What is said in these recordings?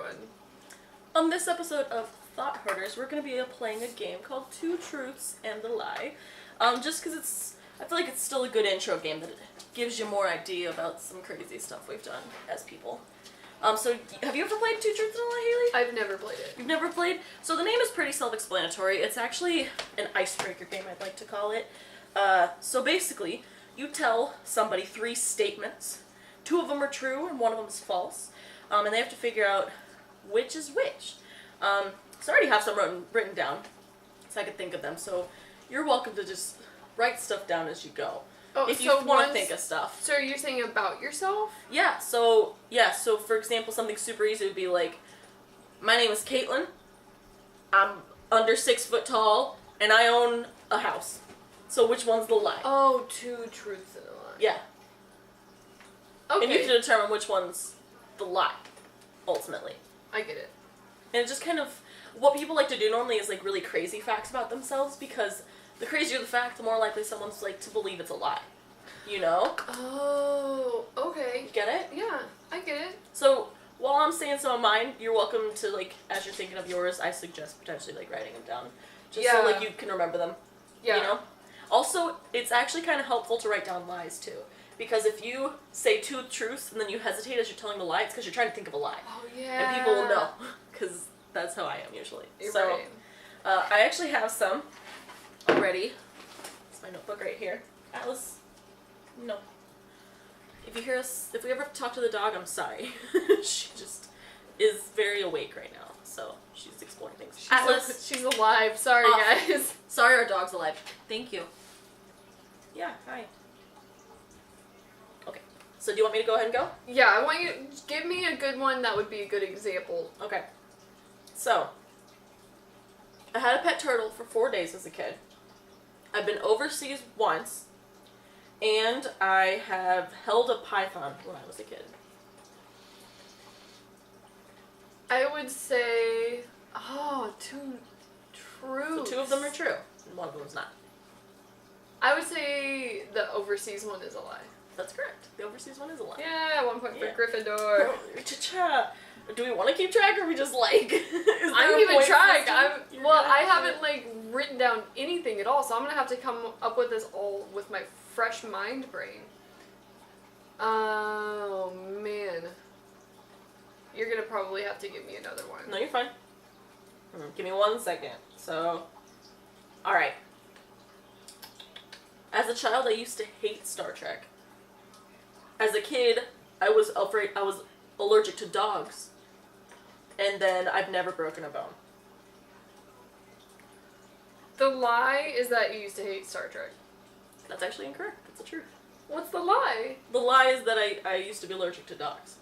everyone. On this episode of Thought Hoarders, we're going to be playing a game called Two Truths and a Lie. Just because I feel like it's still a good intro game that gives you more idea about some crazy stuff we've done as people. So have you ever played Two Truths and a Lie, Haley? I've never played it. You've never played? So the name is pretty self-explanatory. It's actually an icebreaker game, I'd like to call it. So basically, you tell somebody 3 statements. 2 of them are true and 1 of them is false. And they have to figure out which is which. So I already have some written down, so I could think of them. So you're welcome to just write stuff down as you go. Oh, if you want to think of stuff. So you're saying about yourself? Yeah, so for example, something super easy would be like, my name is Caitlin, I'm under 6 foot tall, and I own a house. So which one's the lie? Oh, 2 truths and a lie. Yeah. Okay. And you have to determine which one's the lie, ultimately. I get it. And it just kind of, what people like to do normally is like really crazy facts about themselves, because the crazier the fact, the more likely someone's like to believe it's a lie. You know? Oh, okay. You get it? Yeah, I get it. So, while I'm saying some of mine, you're welcome to, like, as you're thinking of yours, I suggest potentially, like, writing them down. Just so, like, you can remember them. Yeah. You know? Also, it's actually kind of helpful to write down lies, too. Because if you say 2 truths and then you hesitate as you're telling the lie, it's because you're trying to think of a lie. Oh, yeah. And people will know. Because that's how I am, usually. You're so, right. I actually have some already. It's my notebook right here. Atlas, no. If you hear us, if we ever talk to the dog, I'm sorry. She just is very awake right now, so she's exploring things. Atlas, She's alive. Sorry, guys. Sorry, our dog's alive. Thank you. Yeah, hi. Okay, so do you want me to go ahead and go? Yeah, I want you to give me a good one that would be a good example. Okay. So, I had a pet turtle for 4 days as a kid. I've been overseas once, and I have held a python when I was a kid. I would say, 2 truths. So 2 of them are true, and 1 of them is not. I would say the overseas one is a lie. That's correct. The overseas one is a lie. Yeah, 1 point Yeah. for Gryffindor. Do we want to keep track, or we just like? I'm keeping track. I haven't it. like written down anything at all, so I'm gonna have to come up with this all with my fresh mind brain. Oh man, you're gonna probably have to give me another one. No, you're fine. Give me 1 second. So, all right. As a child, I used to hate Star Trek. As a kid, I was allergic to dogs. And then I've never broken a bone. The lie is that you used to hate Star Trek. That's actually incorrect. That's the truth. What's the lie? The lie is that I used to be allergic to dogs.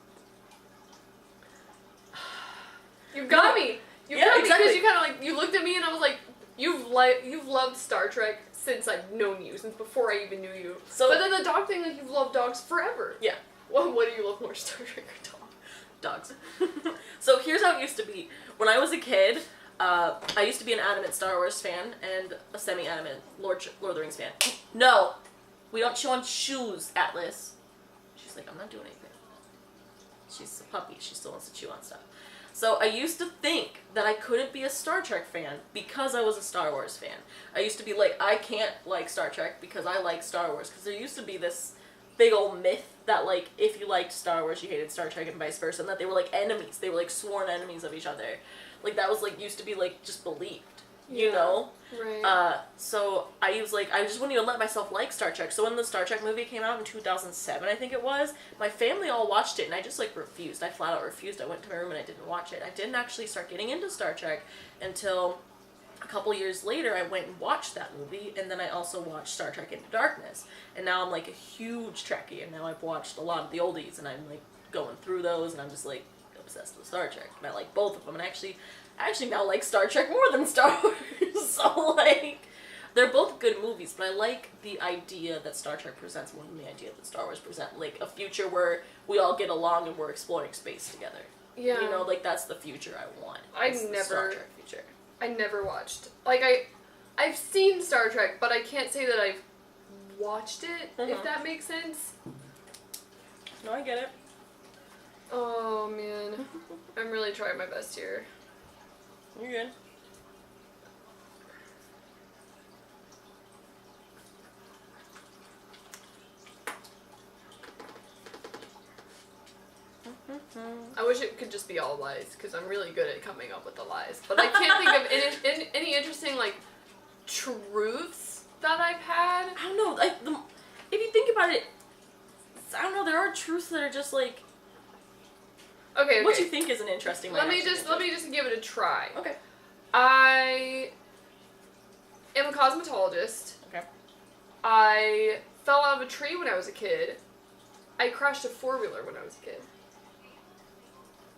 You got me. You Yeah, got me exactly. because you kind of like you looked at me and I was like, you've loved Star Trek since I've known you, since before I even knew you. So, but then the dog thing, like you've loved dogs forever. Yeah. Well, what do you love more, Star Trek or dogs? Dogs. So here's how it used to be. When I was a kid, I used to be an adamant Star Wars fan and a semi-adamant Lord of the Rings fan. No! We don't chew on shoes, Atlas. She's like, I'm not doing anything. She's a puppy. She still wants to chew on stuff. So I used to think that I couldn't be a Star Trek fan because I was a Star Wars fan. I used to be like, I can't like Star Trek because I like Star Wars. Because there used to be this big old myth that, like, if you liked Star Wars, you hated Star Trek and vice versa, and that they were, like, enemies. They were, like, sworn enemies of each other. Like, that was, like, used to be, like, just believed, you know? Right. So I just wouldn't even let myself like Star Trek. So when the Star Trek movie came out in 2007, I think it was, my family all watched it, and I just, like, refused. I flat out refused. I went to my room and I didn't watch it. I didn't actually start getting into Star Trek until a couple years later. I went and watched that movie, and then I also watched Star Trek Into Darkness. And now I'm, like, a huge Trekkie, and now I've watched a lot of the oldies, and I'm, like, going through those, and I'm just, like, obsessed with Star Trek. And I like both of them, and I actually now like Star Trek more than Star Wars. So, like, they're both good movies, but I like the idea that Star Trek presents more than the idea that Star Wars presents. Like, a future where we all get along and we're exploring space together. Yeah. You know, like, that's the future I want. Star Trek future. I never watched. Like, I've seen Star Trek, but I can't say that I've watched it, if that makes sense. No, I get it. Oh, man. I'm really trying my best here. You're good. I wish it could just be all lies, because I'm really good at coming up with the lies. But I can't think of any interesting, like, truths that I've had. I don't know. Like, if you think about it, I don't know. There are truths that are just like. Okay. What you think is an interesting. Let me just give it a try. Okay. I am a cosmetologist. Okay. I fell out of a tree when I was a kid. I crashed a 4-wheeler when I was a kid.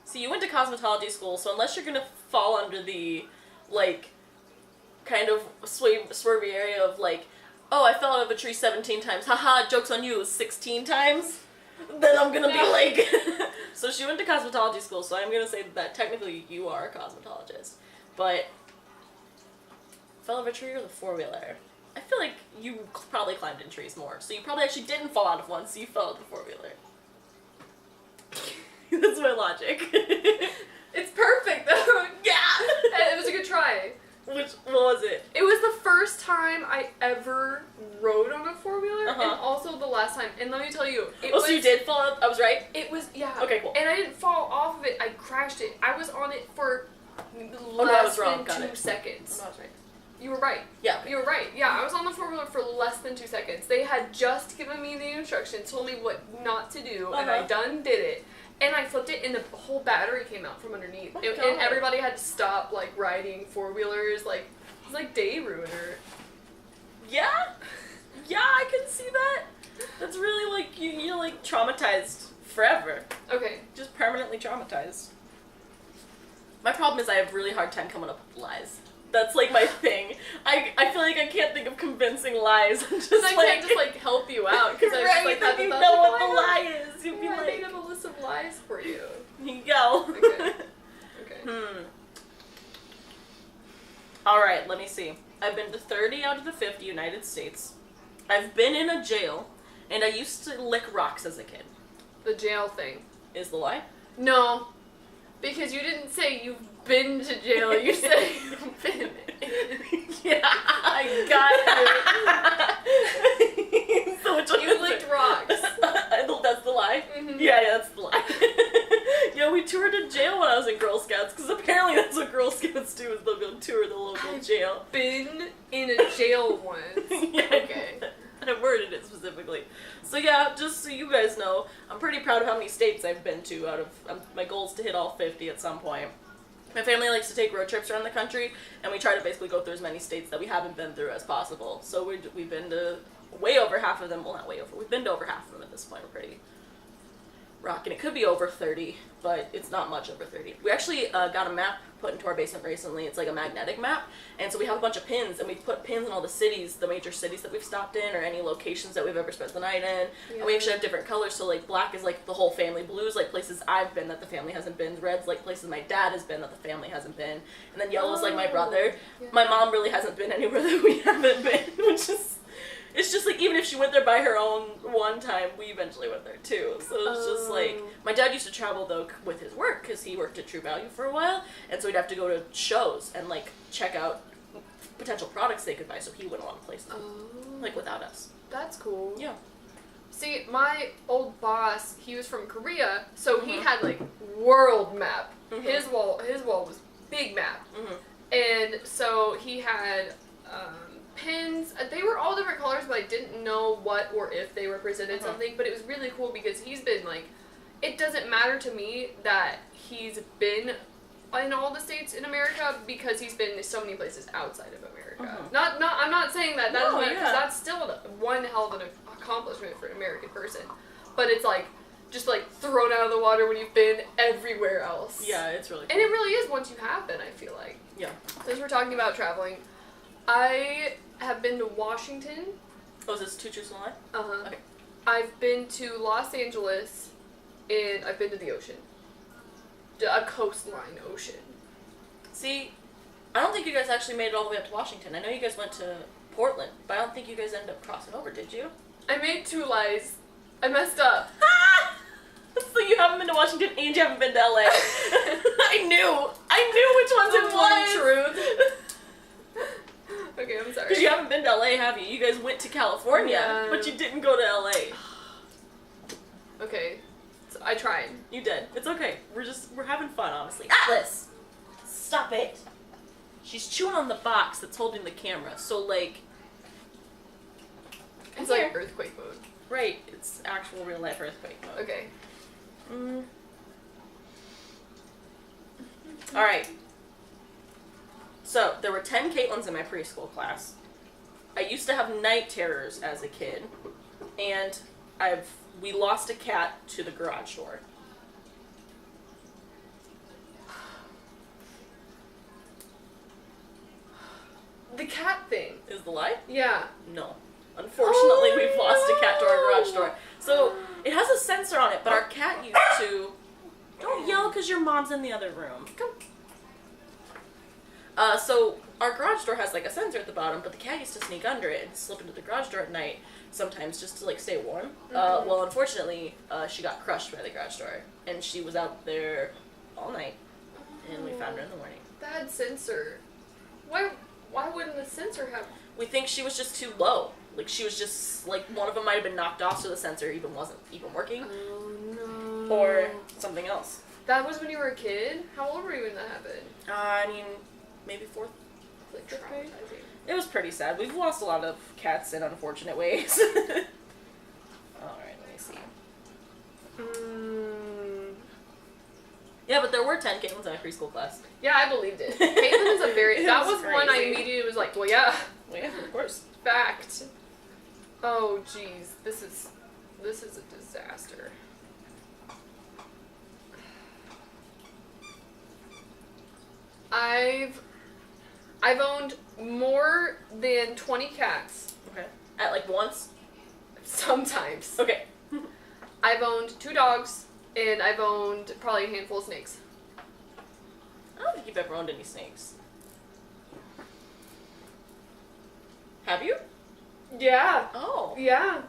So you went to cosmetology school, so unless you're gonna fall under the, like, kind of swervy area of, like, oh, I fell out of a tree 17 times, haha, joke's on you, 16 times, then I'm gonna be like... So she went to cosmetology school, so I'm gonna say that technically you are a cosmetologist. But, fell out of a tree or the 4-wheeler? I feel like you probably climbed in trees more, so you probably actually didn't fall out of one, so you fell out of the 4-wheeler. That's my logic. It's perfect, though. Yeah! It was a good try. What was it? It was the first time I ever rode on a 4-wheeler, and also the last time. And let me tell you, so you did fall out? I was right? It was, yeah. Okay, cool. And I didn't fall off of it, I crashed it. I was on it for I less was wrong. than Got 2 it. seconds. I was right. You were right. Yeah. Okay. You were right. Yeah, I was on the 4-wheeler for less than 2 seconds. They had just given me the instructions, told me what not to do, and I did it. And I flipped it, and the whole battery came out from underneath. And everybody had to stop, like, riding 4-wheelers. Like, it was like day ruiner. Yeah? Yeah, I can see that. That's really, like, you're, like, traumatized forever. Okay. Just permanently traumatized. My problem is I have a really hard time coming up with lies. That's, like, my thing. I feel like I can't think of convincing lies. I'm just, I can't just, like, help you out, because I just, like, have you the know what the lie is. You'd be I like... made up a list of lies for you. Here you go. Okay. Alright, let me see. I've been to 30 out of the 50 United States. I've been in a jail, and I used to lick rocks as a kid. The jail thing. Is the lie? No. Because you didn't say you've been to jail, you said you've been in. Yeah, I got it. So which one You licked rocks. That's the lie? Mm-hmm. Yeah, that's the lie. Yeah, we toured a jail when I was in Girl Scouts, because apparently that's what Girl Scouts do, is they'll go tour the local jail. Been in a jail once. Yeah, Okay. I worded it specifically. So yeah, just so you guys know, I'm pretty proud of how many states I've been to out of, my goal is to hit all 50 at some point. My family likes to take road trips around the country, and we try to basically go through as many states that we haven't been through as possible. So we've been to way over half of them, well not way over, we've been to over half of them at this point, we're pretty rocking. It could be over 30, but it's not much over 30. We actually got a map put into our basement recently. It's like a magnetic map, and so we have a bunch of pins, and we put pins in all the cities, the major cities that we've stopped in, or any locations that we've ever spent the night in. Yeah. And we actually have different colors, so like black is like the whole family, blue's like places I've been that the family hasn't been, red's like places my dad has been that the family hasn't been, and then yellow's like my brother. Yeah. My mom really hasn't been anywhere that we haven't been, which is... It's just like, even if she went there by her own one time, we eventually went there too. So it's just like, my dad used to travel though with his work, because he worked at True Value for a while, and so he'd have to go to shows and like check out potential products they could buy, so he wouldn't want to place them, like without us. That's cool. Yeah. See, my old boss, he was from Korea, so he had like world map. His wall was big map. And so he had pins. They were all different colors, but I didn't know what or if they represented something. But it was really cool because he's been like, it doesn't matter to me that he's been in all the states in America, because he's been to so many places outside of America. I'm not saying that doesn't matter, because that's still one hell of an accomplishment for an American person. But it's like, just like thrown out of the water when you've been everywhere else. Yeah, it's really cool. And it really is once you have been, I feel like. Yeah. Since we're talking about traveling, I have been to Washington. Oh, is this Two Truths and a Lie? Uh-huh. Okay. I've been to Los Angeles, and I've been to the ocean. A coastline ocean. See, I don't think you guys actually made it all the way up to Washington. I know you guys went to Portland, but I don't think you guys ended up crossing over, did you? I made 2 lies. I messed up. So you haven't been to Washington and you haven't been to LA. I guys went to California, but you didn't go to LA. Okay. So I tried. You did. It's okay. We're having fun, honestly. Atlas! Stop it. She's chewing on the box that's holding the camera, so, like... It's like earthquake mode. Right. It's actual real-life earthquake mode. Okay. Alright. So, there were 10 Caitlins in my preschool class. I used to have night terrors as a kid, and we lost a cat to the garage door. The cat thing. Is the lie? Yeah. No. Unfortunately, we've lost a cat to our garage door. So, it has a sensor on it, but our cat used to... Don't yell because your mom's in the other room. Come. So, our garage door has, like, a sensor at the bottom, but the cat used to sneak under it and slip into the garage door at night, sometimes just to, like, stay warm. Well, unfortunately, she got crushed by the garage door, and she was out there all night, and we found her in the morning. Bad sensor. Why wouldn't the sensor have... We think she was just too low. Like, she was just, like, one of them might have been knocked off so the sensor wasn't even working. Oh, no. Or something else. That was when you were a kid? How old were you when that happened? I mean, maybe 4th. Like, traumatizing. It was pretty sad. We've lost a lot of cats in unfortunate ways. Alright, let me see. Yeah, but there were 10 Caitlins in my preschool class. Yeah, I believed it. Caitlin is a very... that was crazy. one I immediately was like, well, yeah. Well, yeah, of course. Fact. Oh, jeez. This is a disaster. I've owned more than 20 cats. Okay. At, like, once? Sometimes. Okay. I've owned 2 dogs, and I've owned probably a handful of snakes. I don't think you've ever owned any snakes. Have you? Yeah. Oh. Yeah.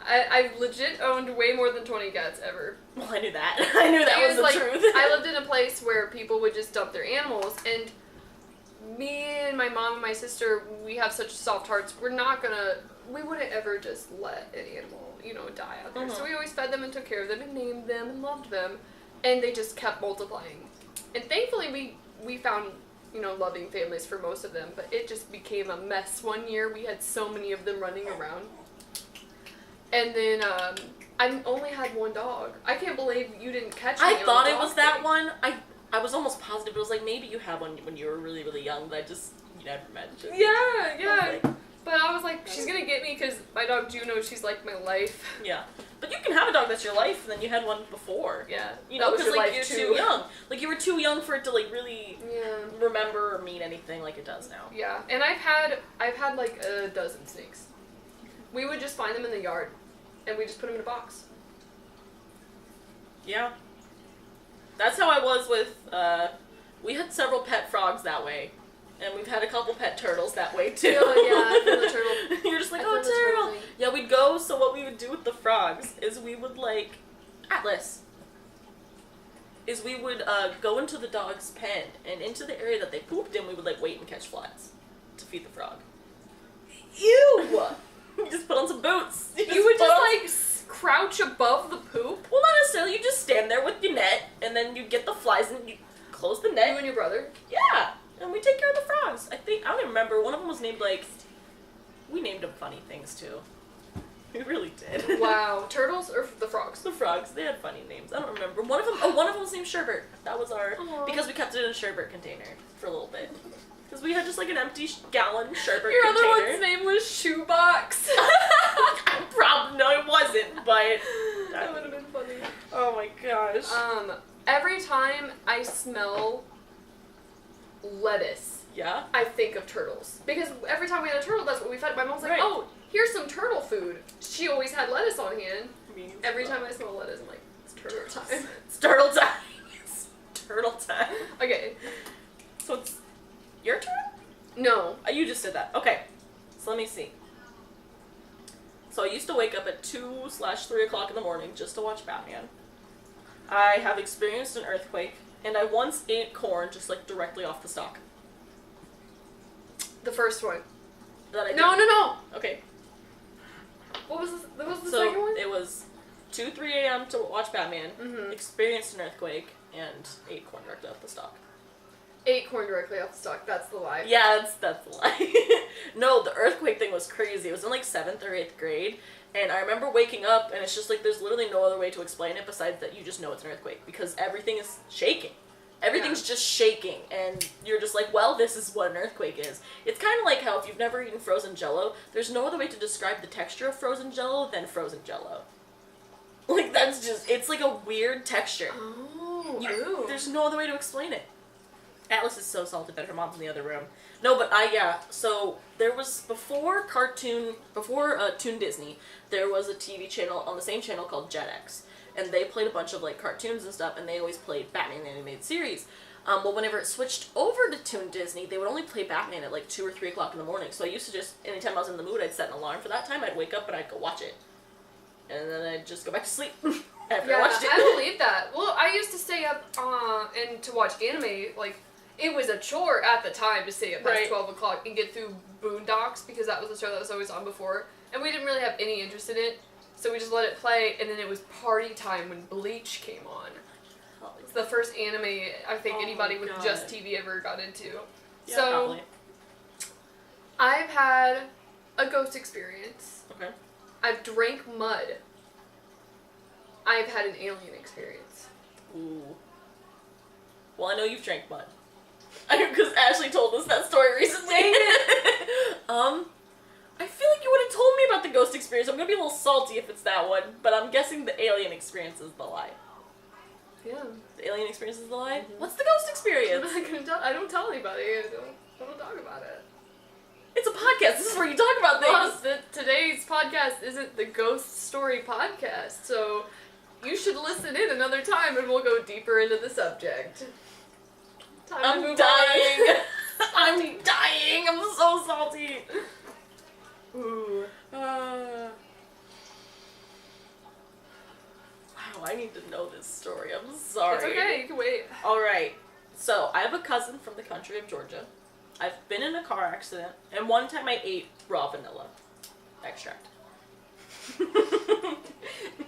I've legit owned way more than 20 cats ever. Well, I knew that. I knew that was the truth. I lived in a place where people would just dump their animals, and me and my mom and my sister, we have such soft hearts. We wouldn't ever just let an animal, die out there. So we always fed them and took care of them and named them and loved them, and they just kept multiplying. And thankfully we found, loving families for most of them, but it just became a mess. One year we had so many of them running around. And then, I only had 1 dog. I can't believe you didn't catch me. I thought it was that one. I was almost positive. It was like, maybe you had one when you were really, really young, but you never mentioned. Yeah. But I was like, she's gonna get me because my dog Juno, she's like my life. Yeah. But you can have a dog that's your life, and then you had one before. Yeah. Because, like, you're too young. Like, you were too young for it to, like, really remember or mean anything like it does now. Yeah. And I've had like a dozen snakes. We would just find them in the yard, and we just put them in a box. Yeah. That's how I was with, we had several pet frogs that way. And we've had a couple pet turtles that way, too. Oh, yeah, I feel the turtle. You're just like, oh, turtle. Yeah, we'd go, so what we would do with the frogs is we would, like, Atlas, is we would go into the dog's pen, and into the area that they pooped in, we would, like, wait and catch flies to feed the frog. Ew! You just put on some boots. You would just, like, crouch above the poop? Well, not necessarily. You just stand there with your net, and then you get the flies, and you close the net. You and your brother? Yeah. And we take care of the frogs. I don't even remember. One of them was named, like... We named them funny things, too. We really did. Wow. Turtles or the frogs? The frogs. They had funny names. I don't remember. One of them was named Sherbert. That was our... Aww. Because we kept it in a sherbet container for a little bit. Because we had just, like, an empty gallon sherbet container. Your other one's name was Shoebox. No, it wasn't, but... That would have been funny. Oh, my gosh. Every time I smell lettuce, I think of turtles. Because every time we had a turtle, that's what we fed. My mom's like, oh, here's some turtle food. She always had lettuce on hand. Every time I smell lettuce, I'm like, it's turtle time. It's turtle time. It's turtle time. Okay. So it's your turn? No. You just did that. Okay. So let me see. So I used to wake up at 2/3 o'clock in the morning just to watch Batman. I have experienced an earthquake, and I once ate corn just, like, directly off the stalk. The first one. that I No. Okay. What was the second one? It was 2-3 a.m. to watch Batman, experienced an earthquake, and ate corn directly off the stalk. Ate corn directly off the stalk. That's the lie. Yeah, that's the lie. No, the earthquake thing was crazy. It was in like 7th or 8th grade, and I remember waking up, and it's just like there's literally no other way to explain it besides that you just know it's an earthquake because everything is shaking. Everything's just shaking, and you're just like, well, this is what an earthquake is. It's kind of like how if you've never eaten frozen Jell-O, there's no other way to describe the texture of frozen Jell-O than frozen Jell-O. Like, that's just, it's like a weird texture. Oh, there's no other way to explain it. Atlas is so salty that her mom's in the other room. No, but so there was, before Toon Disney, there was a TV channel on the same channel called Jetix. And they played a bunch of, like, cartoons and stuff, and they always played Batman animated series. Well, whenever it switched over to Toon Disney, they would only play Batman at, like, 2 or 3 o'clock in the morning. So I used to just, anytime I was in the mood, I'd set an alarm for that time, I'd wake up and I'd go watch it. And then I'd just go back to sleep after I watched it. I believe that. Well, I used to stay up, and to watch anime, like, it was a chore at the time to stay up past 12 o'clock and get through Boondocks, because that was the show that was always on before. And we didn't really have any interest in it. So we just let it play, and then it was party time when Bleach came on. It's the first anime I think anybody with just TV ever got into. Yeah, so, probably. I've had a ghost experience. Okay. I've drank mud. I've had an alien experience. Ooh. Well, I know you've drank mud. Because Ashley told us that story recently. I feel like you would have told me about the ghost experience. I'm gonna be a little salty if it's that one, but I'm guessing the alien experience is the lie. Yeah. The alien experience is the lie? Mm-hmm. What's the ghost experience? I'm not gonna tell. I don't tell anybody. I don't talk about it. It's a podcast. This is where you talk about things. Well, today's podcast isn't the ghost story podcast, so you should listen in another time and we'll go deeper into the subject. I'm dying. I'm dying. I'm so salty. Ooh. Wow, I need to know this story. I'm sorry. It's okay, you can wait. Alright, so I have a cousin from the country of Georgia. I've been in a car accident, and one time I ate raw vanilla extract.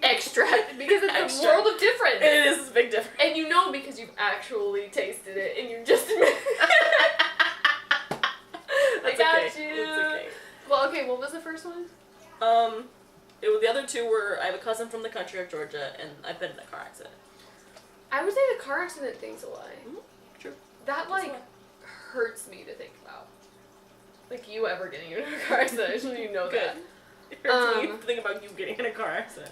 Extract, because it's a world of difference. It is a big difference. And you know because you've actually tasted it, and you just admit I got okay. you. It's okay. Well, okay, what was the first one? The other two were, I have a cousin from the country of Georgia, and I've been in a car accident. I would say the car accident thing's a lie. Mm-hmm. True. That, like, hurts me to think about. Like, you ever getting in a car accident, I just you know that. It hurts me to think about you getting in a car accident.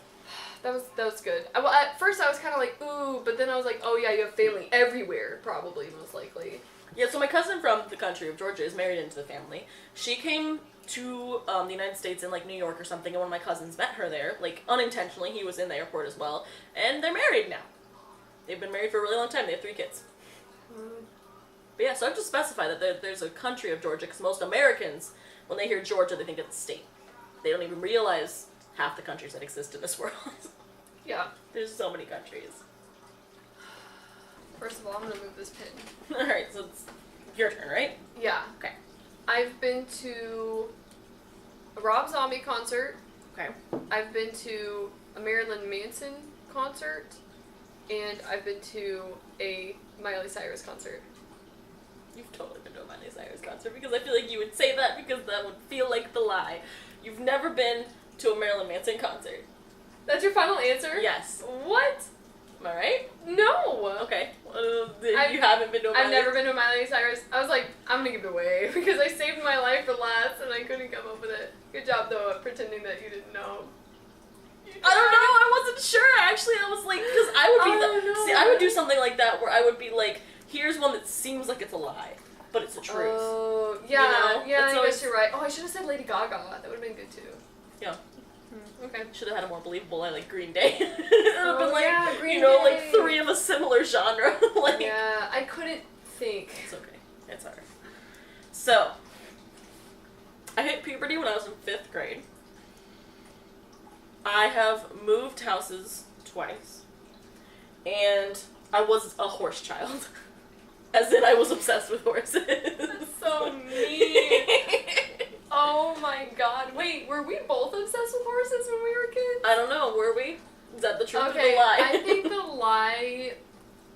That was good. Well, at first I was kind of like, ooh, but then I was like, oh yeah, you have family everywhere, probably, most likely. Yeah, so my cousin from the country of Georgia is married into the family. She came to the United States in, like, New York or something, and one of my cousins met her there, like, unintentionally. He was in the airport as well, and they're married now. They've been married for a really long time. They have 3 kids. But yeah, so I have to specify that there's a country of Georgia, because most Americans, when they hear Georgia, they think it's a state. They don't even realize half the countries that exist in this world. Yeah. There's so many countries. First of all, I'm gonna move this pin. Alright, so it's your turn, right? Yeah. Okay. I've been to a Rob Zombie concert. Okay. I've been to a Marilyn Manson concert. And I've been to a Miley Cyrus concert. You've totally been to a Miley Cyrus concert, because I feel like you would say that because that would feel like the lie. You've never been to a Marilyn Manson concert. That's your final answer? Yes. What? Am I right? No. Okay. You haven't been to a Miley? I've never been to a Miley Cyrus. I was like, I'm gonna give it away because I saved my life for last and I couldn't come up with it. Good job though at pretending that you didn't know. I don't know. I wasn't sure. Actually, I was like, because I would be see, I would do something like that where I would be like, here's one that seems like it's a lie, but it's the truth. Oh, yeah, you know? yeah. That's I guess you're right. Oh, I should have said Lady Gaga. That would have been good too. Yeah. Okay. Should have had a more believable lie, like Green Day. It would have been like, yeah, Green you know, Day. like 3 of a similar genre. Like, yeah, I couldn't think. It's okay. It's alright. So, I hit puberty when I was in 5th grade. I have moved houses twice. And I was a horse child. As in, I was obsessed with horses. That's so mean. Oh, Oh my god. Wait, were we both obsessed with horses when we were kids? I don't know, were we? Is that the truth or Okay, the lie? I think the lie...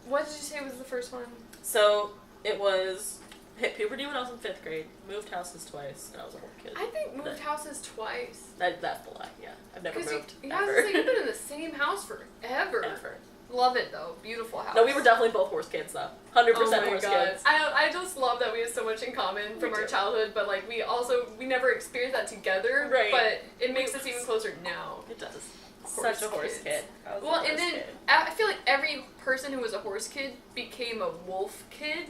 What did you say was the first one? So, it was... Hit puberty when I was in 5th grade, moved houses twice, and I was a whole kid. I think moved houses twice. That's the lie, yeah. I've never moved, I was like, you've been in the same house forever. Ever. Love it, though. Beautiful house. No, we were definitely both horse kids, though. 100% horse kids. I just love that we have so much in common from our childhood, but, like, we never experienced that together. Right. But it makes us even closer now. It does. Such a horse kid. Well, and then I feel like every person who was a horse kid became a wolf kid,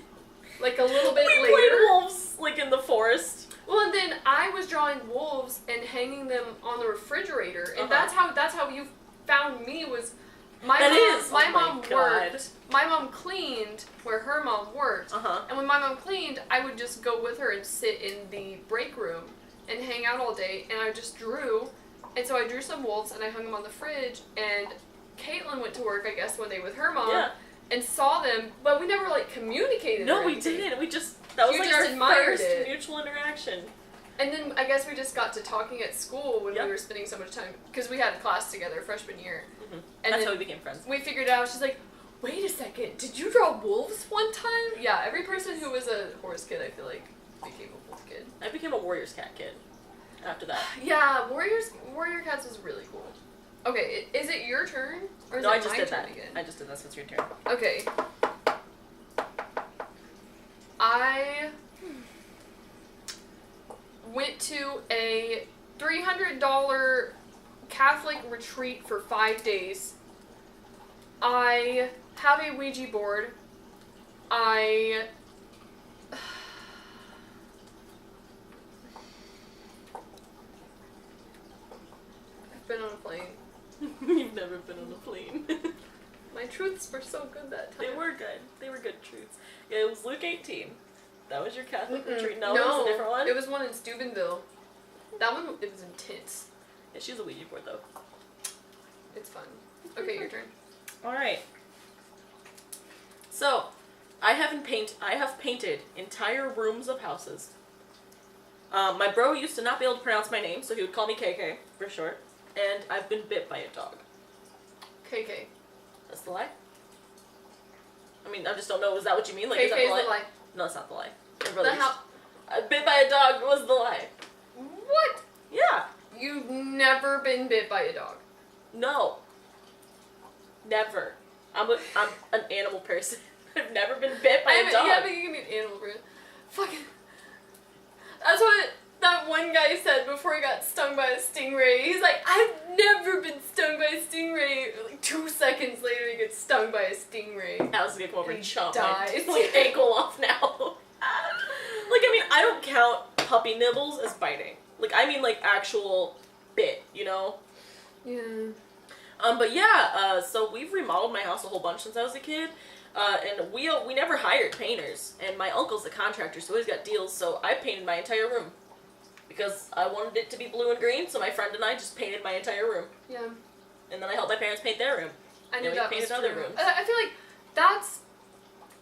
like a little bit later. We played wolves, like, in the forest. Well, and then I was drawing wolves and hanging them on the refrigerator, and that's how you found me was. My mom worked. My mom cleaned where her mom worked, and when my mom cleaned, I would just go with her and sit in the break room and hang out all day, and I just drew. And so I drew some wolves and I hung them on the fridge, and Caitlin went to work, I guess, one day with her mom and saw them, but we never, like, communicated. No, we didn't. We just, that was, like, our first mutual interaction. And then I guess we just got to talking at school when we were spending so much time, because we had a class together freshman year. And that's how we became friends. We figured out, she's like, wait a second, did you draw wolves one time? Yeah, every person who was a horse kid, I feel like, became a wolf kid. I became a Warriors cat kid after that. Yeah, Warrior Cats was really cool. Okay, is it your turn? Or is no, it I just my did turn that. Again? I just did that, so it's your turn. Okay. I went to a $300 Catholic retreat for 5 days. I have a Ouija board. I've been on a plane. You've never been on a plane. My truths were so good that time. They were good. They were good truths. Yeah, it was Luke 18. That was your Catholic retreat. No, no, it was a different one? It was one in Steubenville. That one, it was intense. Yeah, she has a Ouija board, though. It's fun. Okay, your turn. Alright. So, I have painted entire rooms of houses. My bro used to not be able to pronounce my name, so he would call me KK for short. And I've been bit by a dog. KK. That's the lie? I mean, I just don't know. Is that what you mean? Like, KK is that is the lie. No, that's not the lie. Bit by a dog was the lie. What? Yeah. You've never been bit by a dog? No. Never. I'm an animal person. I've never been bit by a dog. Yeah, but you can be an animal person. Fucking. That's what that one guy said before he got stung by a stingray. He's like, I've never been stung by a stingray. Like 2 seconds later, he gets stung by a stingray. I was gonna come over and chop dies. my ankle off now. Like, I mean, I don't count puppy nibbles as biting. Like, I mean, like, actual bit, you know? Yeah. But yeah, so we've remodeled my house a whole bunch since I was a kid. And we never hired painters. And my uncle's a contractor, so he's got deals, so I painted my entire room. Because I wanted it to be blue and green, so my friend and I just painted my entire room. Yeah. And then I helped my parents paint their room. I knew that was true. Other rooms. I feel like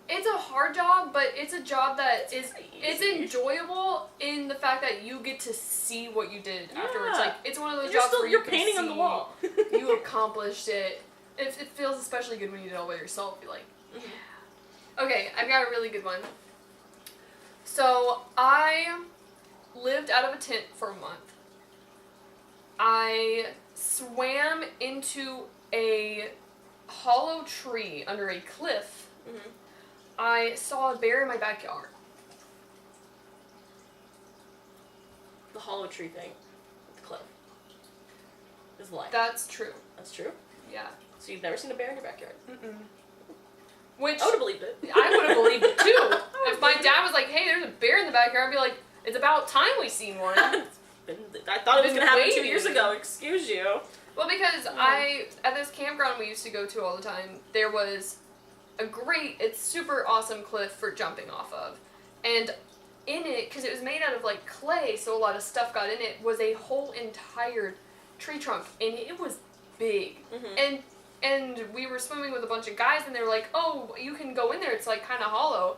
it's a hard job, but it's a job that it's enjoyable in the fact that you get to see what you did afterwards. Like, it's one of those jobs where you're painting on the wall. You accomplished it. It feels especially good when you do it all by yourself. You're like, yeah. Okay, I've got a really good one. So, I lived out of a tent for a month. I swam into a hollow tree under a cliff. I saw a bear in my backyard. The hollow tree thing. The cliff. Is a lie. That's true. That's true? Yeah. So you've never seen a bear in your backyard? Which I would have believed it. I would have believed it too. If my dad was like, hey, there's a bear in the backyard, I'd be like, it's about time we seen one. I thought it was going to happen 2 years ago. Excuse you. Well, because at this campground we used to go to all the time, there was it's super awesome cliff for jumping off of. And in it, because it was made out of like clay, so a lot of stuff got in it, was a whole entire tree trunk. And it was big. And we were swimming with a bunch of guys, and they were like, oh, you can go in there, it's like kind of hollow.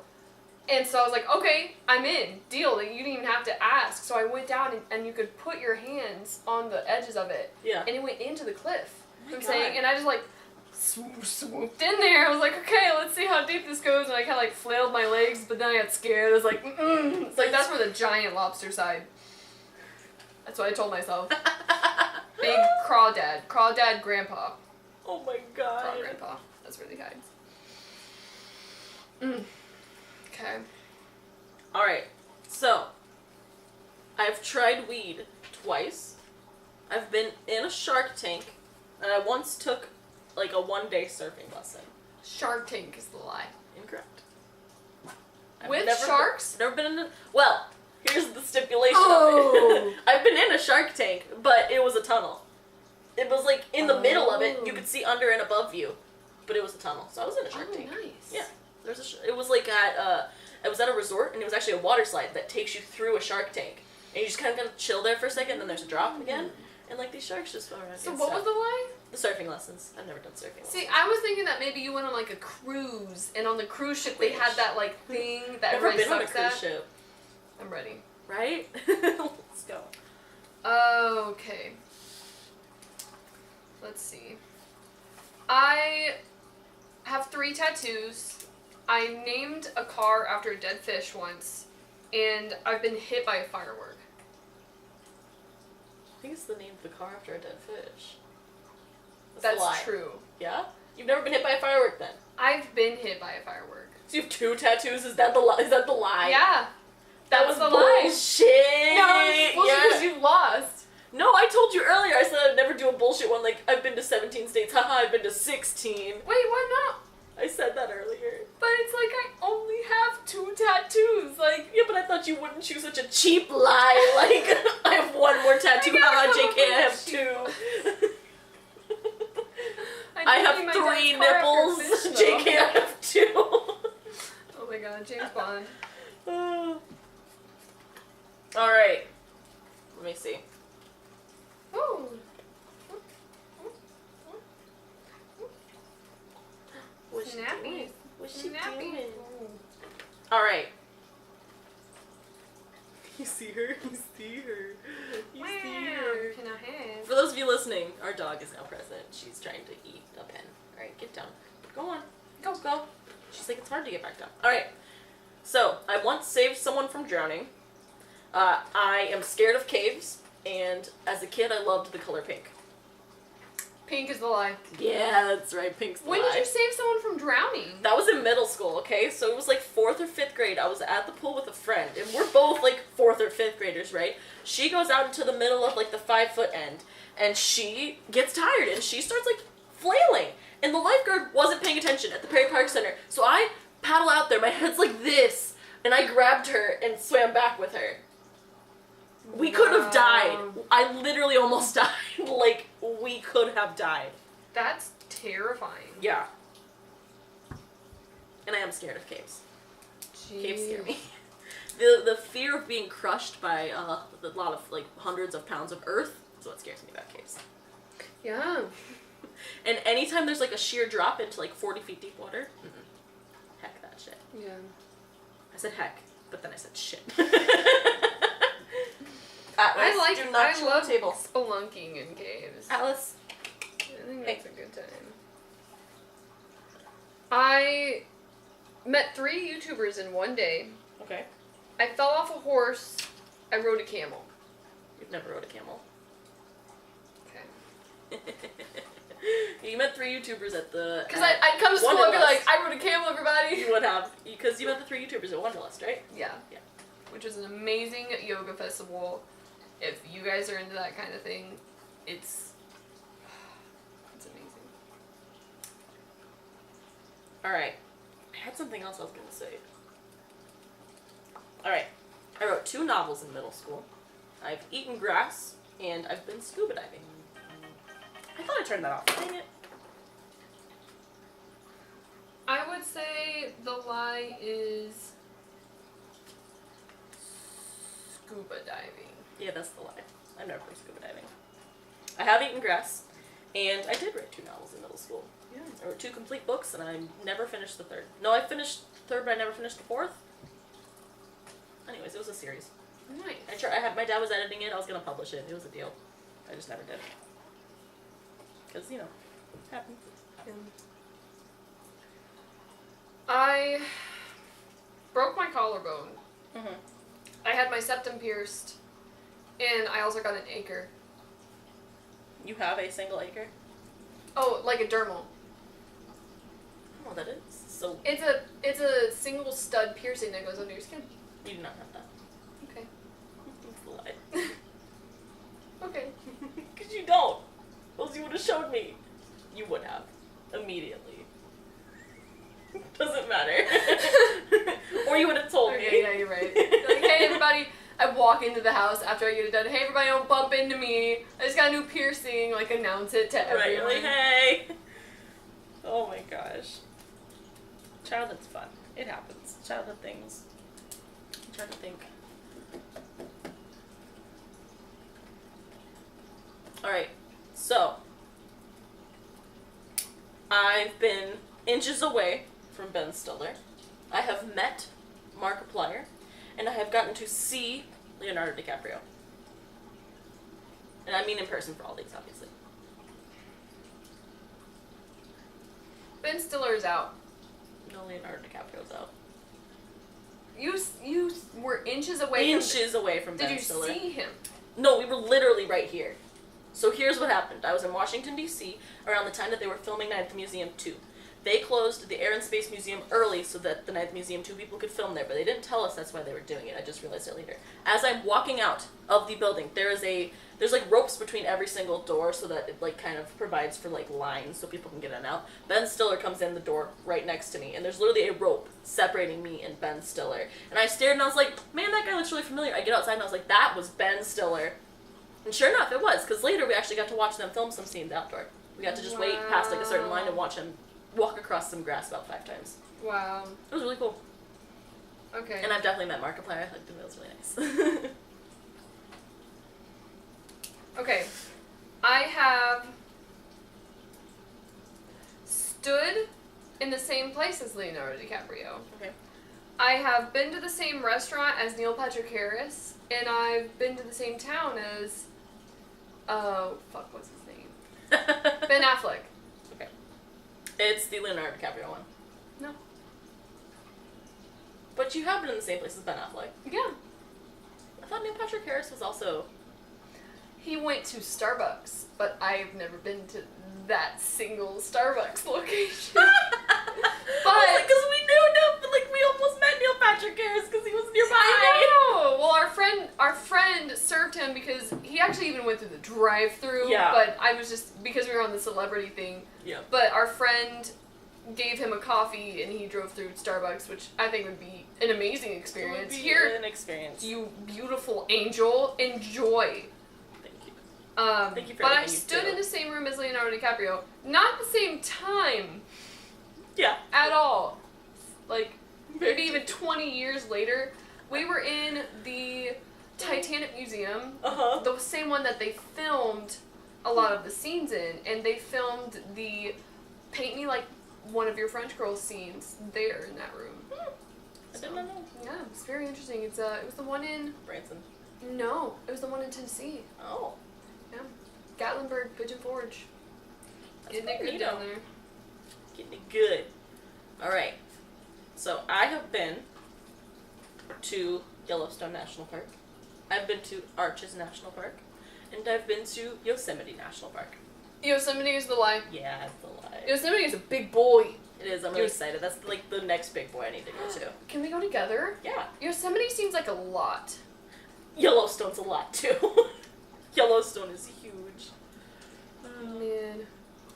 And so I was like, okay, I'm in. Deal. Like, you didn't even have to ask. So I went down and you could put your hands on the edges of it. Yeah. And it went into the cliff. Oh my I'm saying, and I just like swooped in there. I was like, okay, let's see how deep this goes. And I kind of like flailed my legs, but then I got scared. I was like, It's like, that's for the giant lobster side. That's what I told myself. Big crawdad grandpa. Oh my god. Craw grandpa. That's where he hides. Okay. Alright, so I've tried weed twice. I've been in a Shark Tank, and I once took like a 1-day surfing lesson. Shark Tank is the lie. Incorrect. With sharks? Never been in a... Well, here's the stipulation of Oh. it. I've been in a Shark Tank, but it was a tunnel. It was like in the middle of it. You could see under and above you, but it was a tunnel. So I was in a Shark Tank. Nice. Yeah. It was like it was at a resort, and it was actually a water slide that takes you through a shark tank. And you just kind of gotta chill there for a second, and then there's a drop again. And like these sharks just swim around. So what was the lie? The surfing lessons. I've never done surfing lessons. See, I was thinking that maybe you went on like a cruise, and on the cruise ship they had that like thing that Never everybody been on a sucks cruise at. ship. I'm ready. Right? Let's go. Okay. Let's see. I have 3 tattoos. I named a car after a dead fish once, and I've been hit by a firework. I think it's the name of the car after a dead fish. That's true. Yeah? You've never been hit by a firework then? I've been hit by a firework. So you have 2 tattoos? Is that the lie? Is that the lie? Yeah. That was the bullshit. lie. No, it's bullshit because you lost. No, I told you earlier. I said I'd never do a bullshit one. Like, I've been to 17 states. Haha, I've been to 16. Wait, why not? I said that earlier. But it's like I only have 2 tattoos. Like, yeah, but I thought you wouldn't choose such a cheap lie. Like, I have 1 more tattoo. Haha, JK, I have 2. I have 3 nipples. Fish, JK, I have 2. Oh my god, James Bond. Alright. Let me see. Ooh. What's she doing? What's she doing? Alright. You see her? You see her. You see her. Can I have? For those of you listening, our dog is now present. She's trying to eat a pen. Alright, get down. Go on. Go. She's like, it's hard to get back down. Alright. So, I once saved someone from drowning. I am scared of caves. And as a kid, I loved the color pink. Pink is the lie. Yeah, that's right. Pink's the lie. When did you save someone from drowning? That was in middle school, okay? So it was like 4th or 5th grade. I was at the pool with a friend. And we're both like 4th or 5th graders, right? She goes out into the middle of like the 5-foot end. And she gets tired. And she starts like flailing. And the lifeguard wasn't paying attention at the Perry Park Center. So I paddle out there. My head's like this. And I grabbed her and swam back with her. We could have died. I literally almost died. Like, we could have died. That's terrifying. Yeah. And I am scared of caves. Jeez. Caves scare me. The fear of being crushed by a lot of, like, hundreds of pounds of earth is what scares me about caves. Yeah. And anytime there's, like, a sheer drop into, like, 40 feet deep water, heck that shit. Yeah. I said heck, but then I said shit. I love table. spelunking in caves. Alice. I think that's a good time. I met 3 YouTubers in one day. Okay. I fell off a horse. I rode a camel. You've never rode a camel. Okay. You met 3 YouTubers at the... Because I'd come to school and be like, I rode a camel, everybody. You would have. Because you met the 3 YouTubers at Wanderlust, right? Yeah. Which was an amazing yoga festival. If you guys are into that kind of thing, it's amazing. Alright. I had something else I was going to say. Alright. I wrote 2 novels in middle school. I've eaten grass, and I've been scuba diving. I thought I turned that off. Dang it. I would say the lie is scuba diving. Yeah, that's the lie. I've never been scuba diving. I have eaten grass, and I did write 2 novels in middle school. Yeah. I wrote 2 complete books, and I never finished the 3rd. No, I finished the 3rd, but I never finished the 4th. Anyways, it was a series. Nice. My dad was editing it. I was gonna publish it. It was a deal. I just never did. Because, you know, happened. I broke my collarbone. Mm-hmm. I had my septum pierced, and I also got an acre. You have a single acre? Oh, like a dermal. Oh, that is so. It's a single stud piercing that goes under your skin. You do not have that. Okay. That's a lie. Okay. Because you don't. Else you would have showed me. You would have. Immediately. Doesn't matter. Or you would have told Okay, me. yeah, you're right. Like, hey, everybody. I walk into the house after I get it done. Hey, everybody, don't bump into me. I just got a new piercing. Like, announce it to Right, everyone. like, hey. Oh my gosh. Childhood's fun. It happens. Childhood things. I'm trying to think. Alright, so. I've been inches away from Ben Stiller. I have met Markiplier. And I have gotten to see Leonardo DiCaprio. And I mean in person for all these, obviously. Ben Stiller's out. No, Leonardo DiCaprio's out. You were inches away Inches away from Did Ben you Stiller. see him? No, we were literally right here. So here's what happened. I was in Washington, D.C. around the time that they were filming Night at the Museum 2. They closed the Air and Space Museum early so that the Night at the Museum 2 people could film there, but they didn't tell us that's why they were doing it. I just realized it later. As I'm walking out of the building, there's like ropes between every single door so that it like kind of provides for like lines so people can get in and out. Ben Stiller comes in the door right next to me, and there's literally a rope separating me and Ben Stiller. And I stared and I was like, man, that guy looks really familiar. I get outside and I was like, that was Ben Stiller. And sure enough, it was, because later we actually got to watch them film some scenes outdoor. We got to just wait past like a certain line and watch him walk across some grass about 5 times. Wow. It was really cool. Okay. And I've definitely met Markiplier. I hugged him. It was really nice. Okay. I have stood in the same place as Leonardo DiCaprio. Okay. I have been to the same restaurant as Neil Patrick Harris, and I've been to the same town as, what's his name? Ben Affleck. Okay. It's the Leonardo DiCaprio one. No. But you have been in the same place as Ben Affleck. Yeah. I thought Neil Patrick Harris was also... He went to Starbucks, but I've never been to that single Starbucks location. But because we knew Neil, like we almost met Neil Patrick Harris because he was nearby. I know. Well, our friend served him because he actually even went through the drive-through. Yeah. But I was just because we were on the celebrity thing. Yeah. But our friend gave him a coffee and he drove through Starbucks, which I think would be an amazing experience. It would be Here, an experience. you beautiful angel, enjoy. Thank you for but I everything you stood do. in the same room as Leonardo DiCaprio, not at the same time Yeah. at all. Like, maybe even 20 years later, we were in the Titanic Museum, Uh-huh. the same one that they filmed a lot of the scenes in, and they filmed the Paint Me Like One of Your French Girls scenes there in that room. I did not know. Yeah, it's very interesting. It was the one in... Branson. No, it was the one in Tennessee. Oh. Yeah. Gatlinburg, Pigeon Forge. That's Getting it pretty good neato. down there. Getting it good. Alright. So I have been to Yellowstone National Park. I've been to Arches National Park. And I've been to Yosemite National Park. Yosemite is the lie. Yeah, it's a lie. Yosemite is a big boy. It is. I'm really excited. That's like the next big boy I need to go to. Can we go together? Yeah. Yosemite seems like a lot. Yellowstone's a lot too. Yellowstone is huge. Man.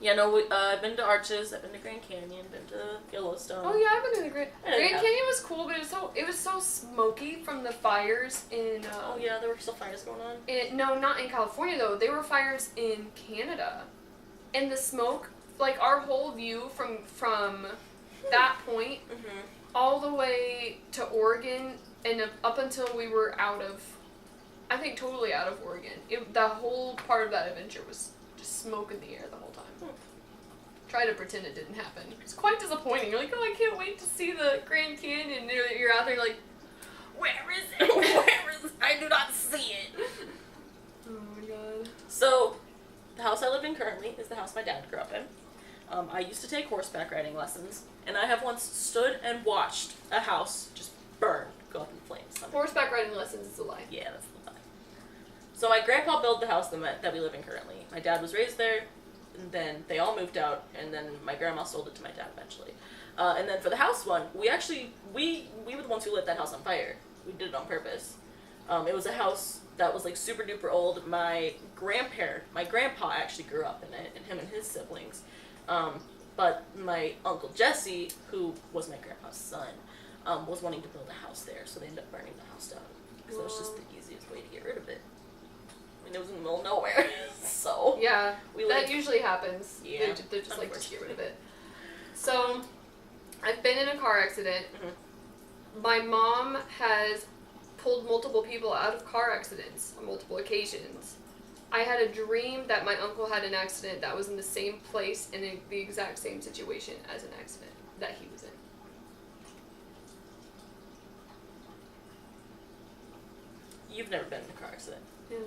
Yeah, no, I've been to Arches, I've been to Grand Canyon, been to Yellowstone. Oh yeah, I've been to the Grand I know you Grand have. Canyon was cool, but it was so smoky from the fires in. Oh yeah, there were still fires going on. No, not in California though. They were fires in Canada, and the smoke, like our whole view from that point Mm-hmm. all the way to Oregon and up until we were out of, I think totally out of Oregon. The whole part of that adventure was just smoke in the air the whole time. Try to pretend it didn't happen. It's quite disappointing. You're like, oh, I can't wait to see the Grand Canyon. And you're out there like, where is it? I do not see it. Oh my god. So, the house I live in currently is the house my dad grew up in. I used to take horseback riding lessons, and I have once stood and watched a house just burn, go up in flames. Horseback riding lessons is a lie. Yeah, that's the lie. So my grandpa built the house that we live in currently. My dad was raised there, and then they all moved out, and then my grandma sold it to my dad eventually. And then for the house one, we were the ones who lit that house on fire. We did it on purpose. It was a house that was like super duper old. My grandpa actually grew up in it, and him and his siblings. But my Uncle Jesse, who was my grandpa's son, was wanting to build a house there, so they ended up burning the house down. Because that was just the easiest way to get rid of it. I mean, it was in the middle of nowhere, so... Yeah, that usually happens. Yeah. They're just like, just get rid of it. So, I've been in a car accident. Mm-hmm. My mom has pulled multiple people out of car accidents on multiple occasions. I had a dream that my uncle had an accident that was in the same place and in the exact same situation as an accident that he was in. You've never been in a car accident. Yeah.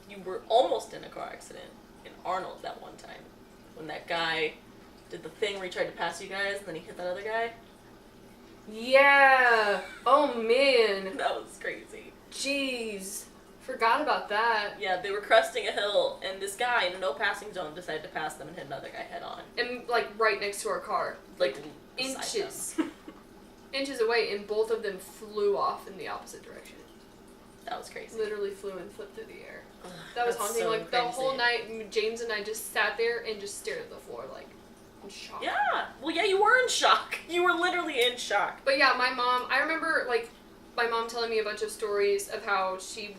You were almost in a car accident in Arnold that one time. When that guy did the thing where he tried to pass you guys and then he hit that other guy. Yeah! Oh man! That was crazy. Jeez. Forgot about that. Yeah, they were cresting a hill, and this guy in a no passing zone decided to pass them and hit another guy head on. And, like, right next to our car. Like inches. Inches away, and both of them flew off in the opposite direction. That was crazy. Literally flew and flipped through the air. That was haunting. So like, crazy. The whole night, James and I just sat there and just stared at the floor, like, in shock. Yeah. Well, yeah, you were in shock. You were literally in shock. But yeah, my mom, I remember, like, my mom telling me a bunch of stories of how she...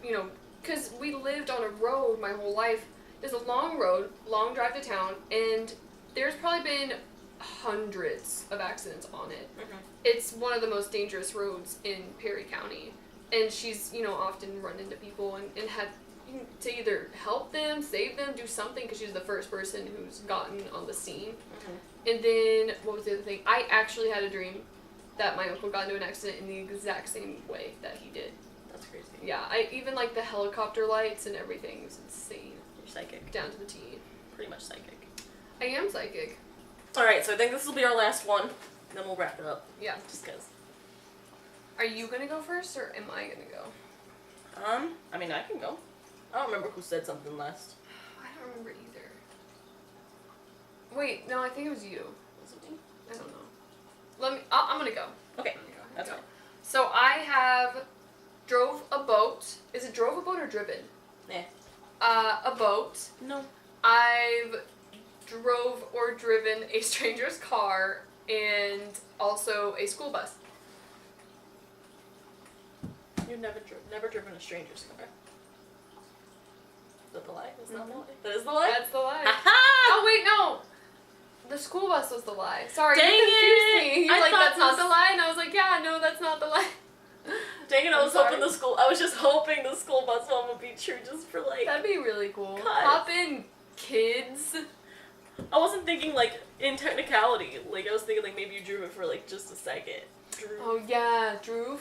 You know, because we lived on a road my whole life. There's a long road, long drive to town, and there's probably been hundreds of accidents on it. Mm-hmm. It's one of the most dangerous roads in Perry County. And she's, you know, often run into people and had to either help them, save them, do something, because she's the first person who's gotten on the scene. Mm-hmm. And then, what was the other thing? I actually had a dream that my uncle got into an accident in the exact same way that he did. That's crazy. Yeah, I even like the helicopter lights and everything was insane. You're psychic. Down to the T. Pretty much psychic. I am psychic. Alright, so I think this will be our last one. Then we'll wrap it up. Yeah. Just because. Are you gonna go first or am I gonna go? I mean, I can go. I don't remember who said something last. I don't remember either. Wait, no, I think it was you. Was it me? I don't know. I'm gonna go. Okay. That's fine. So I have drove a boat. Is it drove a boat or driven? Yeah. A boat. No. I've drove or driven a stranger's car and also a school bus. You've never driven a stranger's car. Is that the lie? Is that the lie? That is the lie? That's the lie. Aha! Oh wait, no. The school bus was the lie. Sorry, Dang you confused me. You're like, that's not the lie, and I was like, yeah, no, that's not the lie. Dang it, I was just hoping the school bus one would be true just for like... That'd be really cool. Cut. Hop in, kids. I wasn't thinking like in technicality. Like I was thinking like maybe you drew it for like just a second. Drew. Oh yeah, Drew.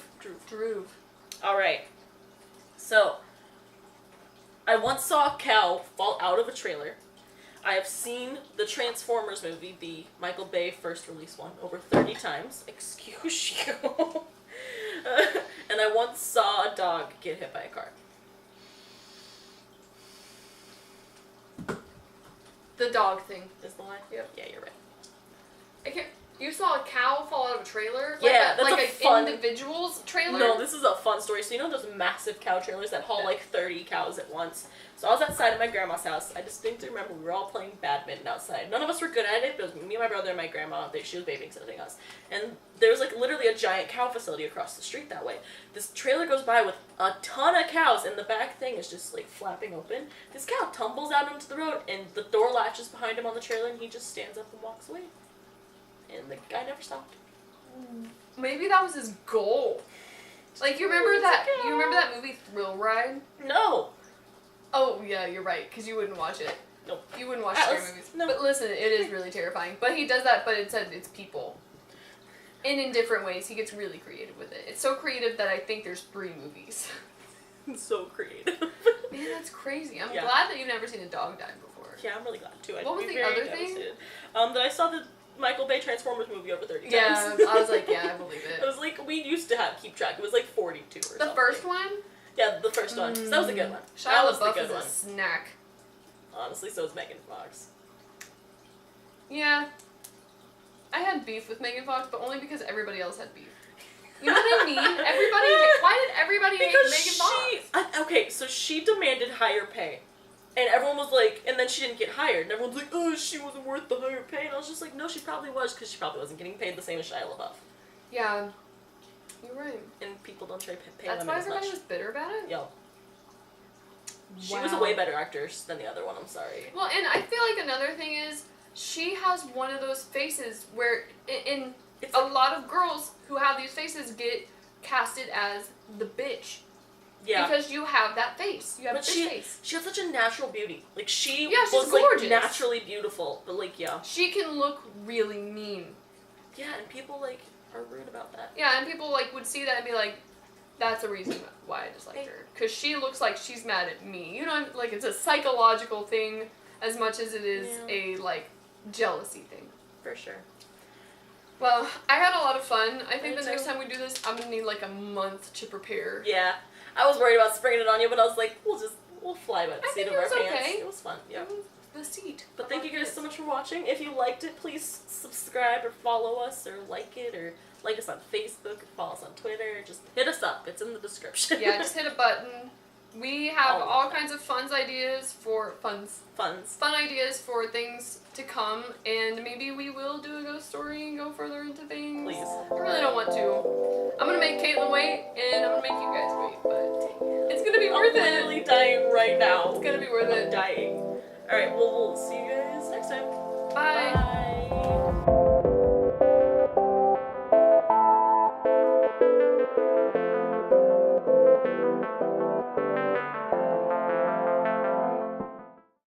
Alright. So, I once saw a cow fall out of a trailer. I have seen the Transformers movie, the Michael Bay first release one, over 30 times. Excuse you. And I once saw a dog get hit by a car. The dog thing. Is the lie? Yep. Yeah, you're right. I can't. You saw a cow fall out of a trailer? Yeah, that's like a fun... individual's trailer? No, this is a fun story. So you know those massive cow trailers that haul like 30 cows at once? So I was outside at my grandma's house. I distinctly remember we were all playing badminton outside. None of us were good at it, but it was me, my brother, and my grandma. She was babysitting us. And there was like literally a giant cow facility across the street that way. This trailer goes by with a ton of cows, and the back thing is just like flapping open. This cow tumbles out onto the road, and the door latches behind him on the trailer, and he just stands up and walks away. And the guy never stopped. Maybe that was his goal. Like, you remember that movie Thrill Ride? No. Oh, yeah, you're right, because you wouldn't watch it. Nope. You wouldn't watch scary movies. No. But listen, it is really terrifying. But he does that, but it said it's people. And in different ways, he gets really creative with it. It's so creative that I think there's 3 movies. So creative. Man, that's crazy. I'm Yeah. glad that you've never seen a dog die before. Yeah, I'm really glad too. What was the other thing? That I saw the Michael Bay Transformers movie over 30 times. Yeah, I was like, yeah, I believe it. It was like, we used to keep track. It was like 42 or something. The first one? Yeah, the first one. 'Cause that was a good one. Shia That was the LaBeouf good is one. a snack. Honestly, so is Megan Fox. Yeah. I had beef with Megan Fox, but only because everybody else had beef. You know what I mean? Why did everybody hate Megan Fox? Okay, so she demanded higher pay. And everyone was like, and then she didn't get hired. And everyone's like, oh, she wasn't worth the higher pay. And I was just like, no, she probably was, because she probably wasn't getting paid the same as Shia LaBeouf. Yeah. You're right. And people don't try to pay That's women why as much. everybody was bitter about it? Yo. She Wow. was a way better actress than the other one, I'm sorry. Well, and I feel like another thing is, she has one of those faces where, It's a lot of girls who have these faces get casted as the bitch. Yeah. Because you have that face. You have But a bitch face. she has such a natural beauty. Like, she Yeah, she's was, gorgeous. like, naturally beautiful. But, like, yeah. She can look really mean. Yeah, and people, like, are rude about that. Yeah, and people, like, would see that and be like, that's a reason why I disliked her. Because she looks like she's mad at me. You know, like, it's a psychological thing as much as it is a, like, jealousy thing. For sure. Well, I had a lot of fun. I think Me the next too. time we do this, I'm gonna need, like, a month to prepare. Yeah. I was worried about springing it on you, but I was like, we'll fly by the I seat think of it our was pants. okay. It was fun. Yeah. The seat. But thank you guys so much for watching. If you liked it, please subscribe or follow us or like it or like us on Facebook or follow us on Twitter. Just hit us up. It's in the description. Yeah, just hit a button. We have All all of that. kinds of fun ideas for things to come, and maybe we will do a ghost story and go further into things. Please. I really don't want to. I'm gonna make Caitlin wait, and I'm gonna make you guys wait, but it's gonna be worth I'm it. literally dying right now. It's gonna be worth I'm it. dying. Alright, well, we'll see you guys next time. Bye. Bye.